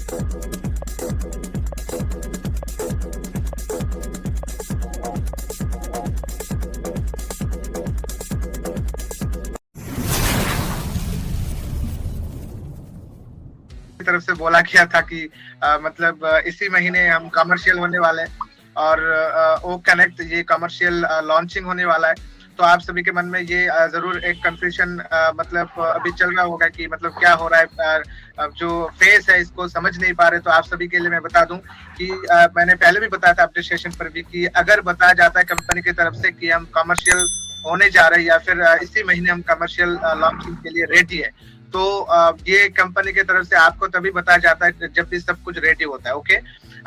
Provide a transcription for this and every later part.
तरफ से बोला गया था कि मतलब इसी महीने हम कमर्शियल होने वाले हैं और ओ कनेक्ट ये कमर्शियल लॉन्चिंग होने वाला है। तो आप सभी के मन में ये जरूर एक कंफ्यूजन मतलब अभी चल रहा होगा कि मतलब क्या हो रहा है, जो फेस है इसको समझ नहीं पा रहे। तो आप सभी के लिए मैं बता दूं कि मैंने पहले भी बताया था अपने सेशन पर भी कि अगर बताया जाता है कंपनी की तरफ से कि हम कमर्शियल होने जा रहे हैं या फिर इसी महीने हम कमर्शियल लॉन्चिंग के लिए रेडी है, तो ये कंपनी की तरफ से आपको तभी बताया जाता है जब भी सब कुछ रेडी होता है। ओके,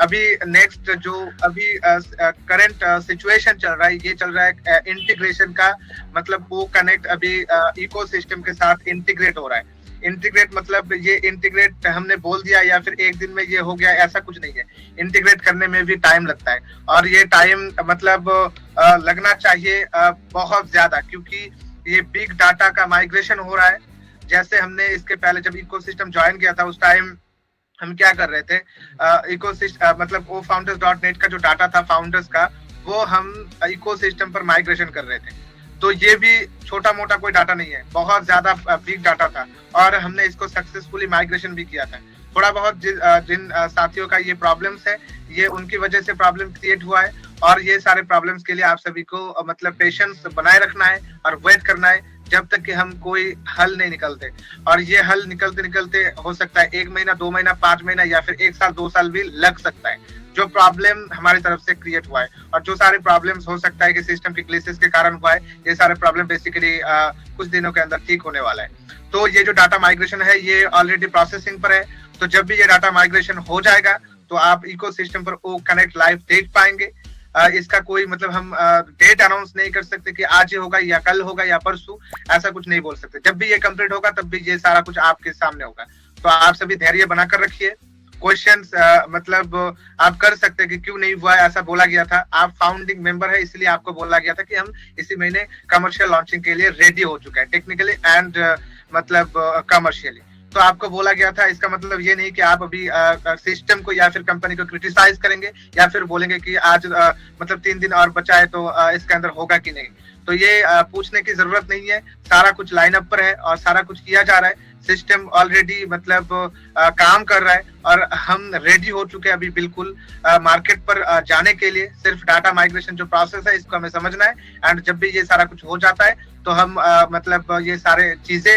अभी नेक्स्ट जो अभी करंट सिचुएशन चल रहा है, ये चल रहा है इंटीग्रेशन का, मतलब वो कनेक्ट अभी इकोसिस्टम के साथ इंटीग्रेट हो रहा है। इंटीग्रेट मतलब ये इंटीग्रेट हमने बोल दिया या फिर एक दिन में ये हो गया, ऐसा कुछ नहीं है। इंटीग्रेट करने में भी टाइम लगता है और ये टाइम मतलब लगना चाहिए बहुत ज्यादा, क्योंकि ये बिग डाटा का माइग्रेशन हो रहा है। जैसे हमने इसके पहले जब इकोसिस्टम ज्वाइन किया था उस टाइम हम क्या कर रहे थे, इकोसिस्टम मतलब वो founders.net का जो डाटा था फाउंडर्स का, वो हम इकोसिस्टम पर माइग्रेशन कर रहे थे। तो ये भी छोटा मोटा कोई डाटा नहीं है, बहुत ज्यादा बिग डाटा था और हमने इसको सक्सेसफुली माइग्रेशन भी किया था। थोड़ा बहुत जिन साथियों का ये प्रॉब्लम्स है, ये उनकी वजह से प्रॉब्लम क्रिएट हुआ है और ये सारे प्रॉब्लम्स के लिए आप सभी को मतलब पेशेंस बनाए रखना है और वेट करना है जब तक कि हम कोई हल नहीं निकलते। और ये हल निकलते निकलते हो सकता है 1 महीना, 2 महीना, 5 महीना या फिर 1 साल, 2 साल भी लग सकता है। जो प्रॉब्लम हमारी तरफ से क्रिएट हुआ है और जो सारे प्रॉब्लम्स हो सकता है कि सिस्टम के ग्लिचेस के कारण हुआ है, ये सारे प्रॉब्लम बेसिकली कुछ दिनों के अंदर ठीक होने वाला है। तो ये जो डाटा माइग्रेशन है ये ऑलरेडी प्रोसेसिंग पर है। तो जब भी ये डाटा माइग्रेशन हो जाएगा तो आप इकोसिस्टम पर ओ कनेक्ट लाइव देख पाएंगे। इसका कोई मतलब हम डेट अनाउंस नहीं कर सकते कि आज ये होगा या कल होगा या परसों, ऐसा कुछ नहीं बोल सकते। जब भी ये कंप्लीट होगा तब भी ये सारा कुछ आपके सामने होगा। तो आप सभी धैर्य बनाकर रखिए। क्वेश्चंस मतलब आप कर सकते हैं कि क्यों नहीं हुआ, ऐसा बोला गया था। आप फाउंडिंग मेंबर है इसलिए आपको बोला गया था कि हम इसी महीने कमर्शियल लॉन्चिंग के लिए रेडी हो चुके हैं, टेक्निकली एंड मतलब कमर्शियली। तो आपको बोला गया था, इसका मतलब ये नहीं कि आप अभी सिस्टम को या फिर कंपनी को क्रिटिसाइज करेंगे या फिर बोलेंगे कि आज मतलब 3 दिन और बचा है तो इसके अंदर होगा कि नहीं। तो ये पूछने की जरूरत नहीं है, सारा कुछ लाइन अप पर है और सारा कुछ किया जा रहा है। सिस्टम ऑलरेडी मतलब काम कर रहा है और हम रेडी हो चुके हैं अभी बिल्कुल मार्केट पर जाने के लिए। सिर्फ डाटा माइग्रेशन जो प्रोसेस है इसको हमें समझना है एंड जब भी ये सारा कुछ हो जाता है तो हम मतलब ये सारे चीजें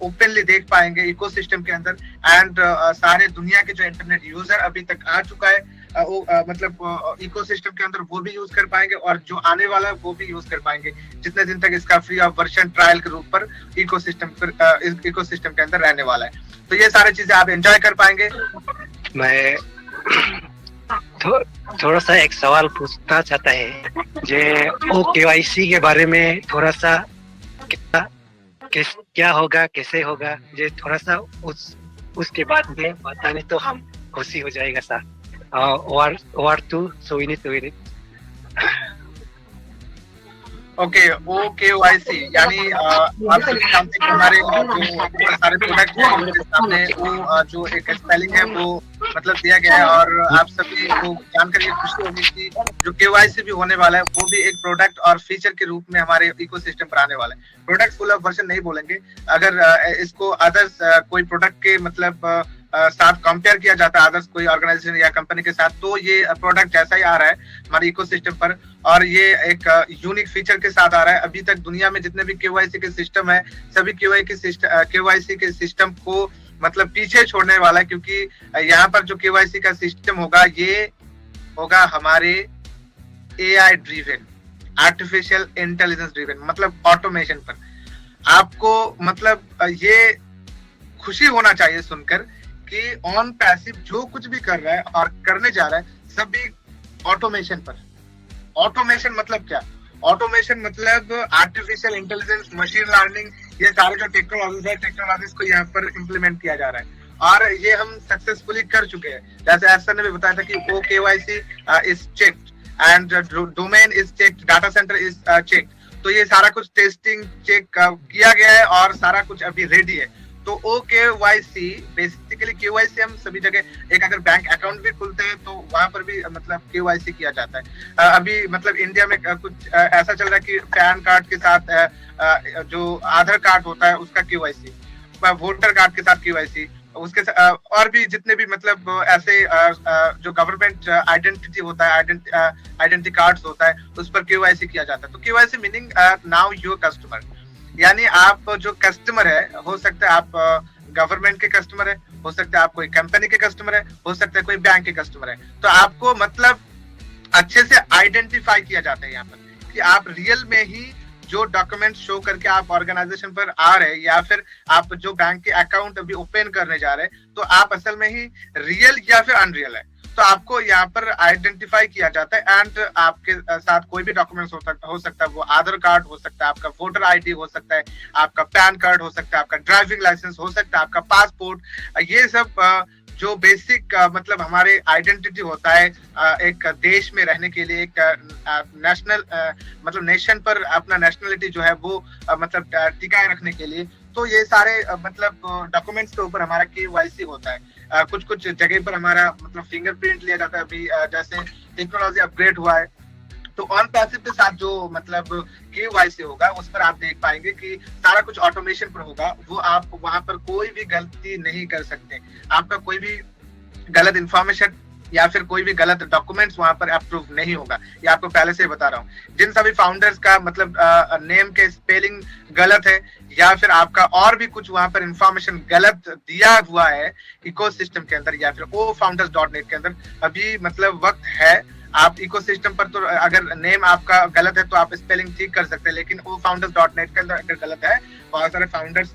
ओपनली देख पाएंगे इकोसिस्टम के अंदर एंड सारे दुनिया के जो इंटरनेट यूजर अभी तक आ चुका है वो मतलब इकोसिस्टम के अंदर वो भी यूज कर पाएंगे और जो आने वाला है वो भी यूज कर पाएंगे, जितने दिन तक इसका फ्री ऑफ वर्जन ट्रायल के रूप पर इकोसिस्टम के अंदर रहने वाला है। तो ये सारी चीजें आप एंजॉय कर पाएंगे। मैं थोड़ा सा एक सवाल पूछना चाहता है, जो KYC के बारे में थोड़ा सा क्या होगा, कैसे होगा, ये थोड़ा सा उसके बाद में बताने तो हम खुशी हो जाएगा sir. or two, so we need to read it. Okay, OKYC यानी आप सभी जानते हैं कि हमारे जो सारे प्रोडक्ट हैं उनके सामने वो जो एक स्पेलिंग है वो मतलब दिया गया है और आप सभी को जानकर ये खुशी होगी कि जो KYC भी होने वाला है वो भी एक प्रोडक्ट और फीचर के रूप में हमारे इकोसिस्टम पर आने वाला है। प्रोडक्ट फुल ऑफ वर्जन नहीं बोलेंगे, अगर इसको अदर्स कोई प्रोडक्ट के मतलब साथ कंपेयर किया जाता है अदर्स कोई ऑर्गेनाइजेशन या कंपनी के साथ, तो ये प्रोडक्ट जैसा ही आ रहा है हमारे इकोसिस्टम पर और ये एक यूनिक फीचर के साथ आ रहा है। अभी तक दुनिया में जितने भी KYC के सिस्टम है सभी KYC के सिस्टम को मतलब पीछे छोड़ने वाला है, क्योंकि यहाँ पर जो KYC का सिस्टम होगा ये होगा हमारे AI driven, artificial intelligence driven, मतलब ऑटोमेशन पर। आपको मतलब ये खुशी होना चाहिए सुनकर कि ऑन पैसिव जो कुछ भी कर रहा है और करने जा रहा है सभी ऑटोमेशन पर। ऑटोमेशन मतलब क्या? ऑटोमेशन मतलब आर्टिफिशियल इंटेलिजेंस, मशीन लर्निंग, ये सारे जो टेक्नोलॉजीज है, टेक्नोलॉजीज को यहाँ पर इम्प्लीमेंट किया जा रहा है और ये हम सक्सेसफुली कर चुके हैं। जैसे एस सर ने भी बताया था कि वो KYC is checked and domain is checked, data centre is checked. तो ये सारा कुछ टेस्टिंग चेक किया गया है और सारा कुछ अभी रेडी है। तो OKYC बेसिकली KYC हम सभी जगह एक अगर बैंक अकाउंट भी खुलते हैं तो वहां पर भी मतलब KYC किया जाता है। अभी मतलब इंडिया में कुछ ऐसा चल रहा है कि पैन कार्ड के साथ जो आधार कार्ड होता है उसका KYC, वोटर कार्ड के साथ KYC, उसके और भी जितने भी मतलब ऐसे जो गवर्नमेंट आइडेंटिटी होता है, आइडेंटिटी कार्ड्स होता है, उस पर KYC किया जाता है। तो KYC meaning now your customer, यानी आप जो कस्टमर है, हो सकता है आप गवर्नमेंट के कस्टमर है, हो सकता है आप कोई कंपनी के कस्टमर है, हो सकता है कोई बैंक के कस्टमर है, तो आपको मतलब अच्छे से आइडेंटिफाई किया जाता है यहाँ पर कि आप रियल में ही जो डॉक्यूमेंट शो करके आप ऑर्गेनाइजेशन पर आ रहे हैं या फिर आप जो बैंक के अकाउंट अभी ओपन करने जा रहे हैं, तो आप असल में ही रियल या फिर अनरियल है। तो आपको यहाँ पर आइडेंटिफाई किया जाता है एंड आपके साथ कोई भी डॉक्यूमेंट्स हो सकता है, वो आधार कार्ड हो सकता है, आपका वोटर आईडी हो सकता है, आपका पैन कार्ड हो सकता है, आपका ड्राइविंग लाइसेंस हो सकता है, आपका पासपोर्ट, ये सब जो बेसिक मतलब हमारे आइडेंटिटी होता है एक देश में रहने के लिए, एक नेशनल मतलब नेशन पर अपना नेशनलिटी जो है वो मतलब टिकाए रखने के लिए, तो ये सारे मतलब डॉक्यूमेंट्स के ऊपर हमारा KYC होता है। कुछ कुछ जगह पर हमारा मतलब फिंगरप्रिंट लिया जाता है। अभी जैसे टेक्नोलॉजी अपग्रेड हुआ है तो ऑन पैसिव के साथ जो मतलब KYC होगा उस पर आप देख पाएंगे कि सारा कुछ ऑटोमेशन पर होगा, वो आप वहां पर कोई भी गलती नहीं कर सकते, आपका कोई भी गलत इंफॉर्मेशन या फिर कोई भी गलत डॉक्यूमेंट्स वहां पर अप्रूव नहीं होगा। ये आपको पहले से बता रहा हूँ। जिन सभी फाउंडर्स का मतलब नेम के स्पेलिंग गलत है या फिर आपका और भी कुछ वहां पर इंफॉर्मेशन गलत दिया हुआ है इकोसिस्टम के अंदर या फिर ofounders.net के अंदर, अभी मतलब वक्त है। आप इकोसिस्टम पर तो अगर नेम आपका गलत है तो आप स्पेलिंग ठीक कर सकते हैं, लेकिन ofounders.net के अंदर अगर गलत है, बहुत सारे फाउंडर्स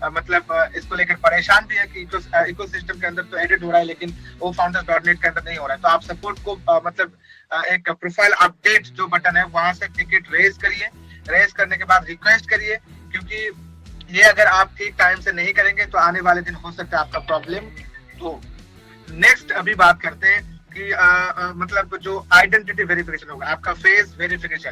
मतलब इसको लेकर परेशान भी है कि इकोसिस्टम के अंदर तो एडिट हो रहा है लेकिन ofounders.net के अंदर नहीं हो रहा है। तो आप सपोर्ट को मतलब एक प्रोफाइल अपडेट जो बटन है वहां से टिकट रेज करिए, रेज करने के बाद रिक्वेस्ट करिए, क्योंकि ये अगर आप ठीक टाइम से नहीं करेंगे तो आने वाले दिन हो सकता है आपका प्रॉब्लम हो। नेक्स्ट अभी बात करते हैं कि मतलब जो आइडेंटिटी वेरिफिकेशन होगा, आपका फेस वेरिफिकेशन,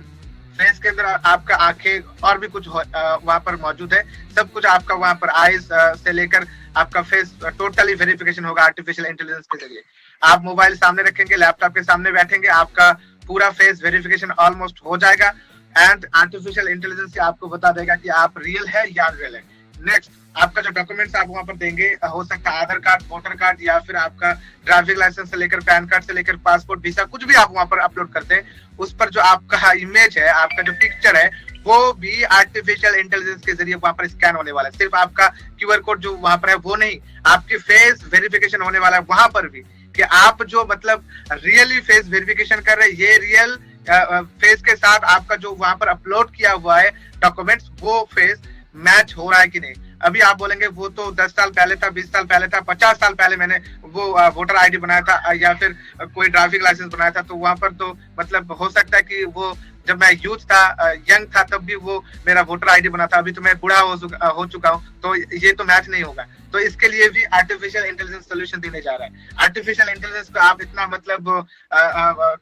फेस के अंदर आपका आंखें और भी कुछ वहां पर मौजूद है, सब कुछ आपका वहां पर आईज से लेकर आपका फेस टोटली वेरिफिकेशन होगा आर्टिफिशियल इंटेलिजेंस के जरिए। आप मोबाइल सामने रखेंगे, लैपटॉप के सामने बैठेंगे, आपका पूरा फेस वेरिफिकेशन ऑलमोस्ट हो जाएगा एंड आर्टिफिशियल इंटेलिजेंस आपको बता देगा कि आप रियल है या अनरियल है। नेक्स्ट, आपका जो डॉक्यूमेंट्स आप वहां पर देंगे, हो सकता है आधार कार्ड, वोटर कार्ड या फिर आपका ड्राइविंग लाइसेंस से लेकर पैन कार्ड से लेकर पासपोर्ट, वीसा, कुछ भी आप वहां पर अपलोड करते हैं, उस पर जो आपका इमेज है, आपका जो पिक्चर है, वो भी आर्टिफिशियल इंटेलिजेंस के जरिए वहां पर स्कैन होने वाला है। सिर्फ आपका QR कोड जो वहां पर है वो नहीं, आपकी फेस वेरिफिकेशन होने वाला है वहां पर भी, कि आप जो मतलब रियली फेस वेरिफिकेशन कर रहे हैं, ये रियल फेस के साथ आपका जो वहां पर अपलोड किया हुआ है डॉक्यूमेंट्स, वो फेस मैच हो रहा है कि नहीं। अभी आप बोलेंगे वो तो 10 साल पहले था, 20 साल पहले था, 50 साल पहले मैंने वो वोटर आईडी बनाया था या फिर कोई ड्राइविंग लाइसेंस बनाया था, तो वहां पर तो मतलब हो सकता है कि वो जब मैं यूथ था, यंग था, तब भी वो मेरा वोटर आईडी बना था, अभी तो मैं बूढ़ा हो चुका हूँ, तो ये तो मैच नहीं होगा। तो इसके लिए भी आर्टिफिशियल इंटेलिजेंस सोल्यूशन देने जा रहा है। आर्टिफिशियल इंटेलिजेंस को आप इतना मतलब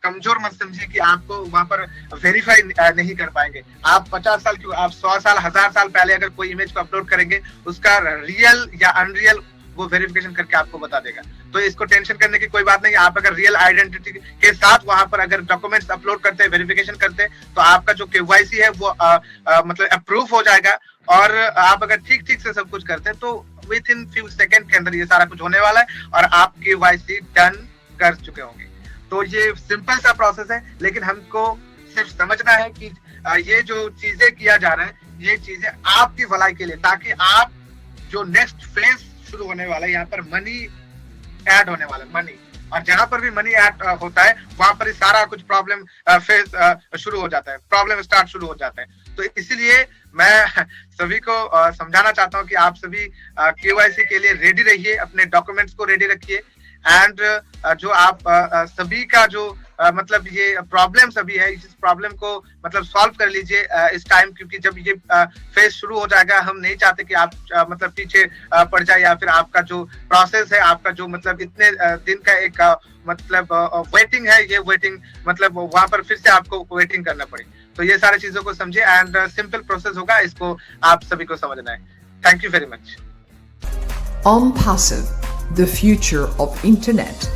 कमजोर मत समझिए कि आपको वहां पर वेरीफाई नहीं कर पाएंगे। आप 50 साल क्यों, आप 100 साल, 1000 साल पहले अगर कोई इमेज को अपलोड करेंगे, उसका रियल या अनरियल वो वेरिफिकेशन करके आपको बता देगा। तो इसको टेंशन करने की कोई बात नहीं। आप अगर रियल आइडेंटिटी के साथ वहां पर अगर डॉक्यूमेंट्स अपलोड करते हैं, वेरिफिकेशन करते हैं, तो आपका जो KYC है वो मतलब अप्रूव हो जाएगा। और आप अगर ठीक ठीक से सब कुछ करते हैं तो विद इन फ्यू सेकंड के अंदर ये सारा कुछ होने वाला है और आप KYC डन कर चुके होंगे। तो ये सिंपल सा प्रोसेस है, लेकिन हमको सिर्फ समझना है कि ये जो चीजें किया जा रहा है, ये चीजें आपकी भलाई के लिए, ताकि आप जो नेक्स्ट फेज शुरू होने वाला है, यहाँ पर मनी ऐड होने वाला है, मनी, और जहां पर भी मनी ऐड होता है वहां पर सारा कुछ प्रॉब्लम फेज शुरू हो जाता है, प्रॉब्लम स्टार्ट शुरू हो जाता है। तो इसीलिए मैं सभी को समझाना चाहता हूं कि आप सभी KYC के लिए रेडी रहिए, अपने डॉक्यूमेंट्स को रेडी रखिए एंड जो आप सभी का जो मतलब ये प्रॉब्लम सभी है, इस प्रॉब्लम को मतलब सॉल्व कर लीजिए इस टाइम, क्योंकि जब ये फेज शुरू हो जाएगा, हम नहीं चाहते कि आप मतलब पीछे पड़ जाए या फिर आपका जो प्रोसेस है, आपका जो मतलब इतने दिन का एक मतलब वेटिंग है, ये वेटिंग मतलब वहां पर फिर से आपको वेटिंग करना पड़े। तो ये सारी चीजों को समझे एंड सिंपल प्रोसेस होगा, इसको आप सभी को समझना है। Thank you very much. On Passive, the future of internet.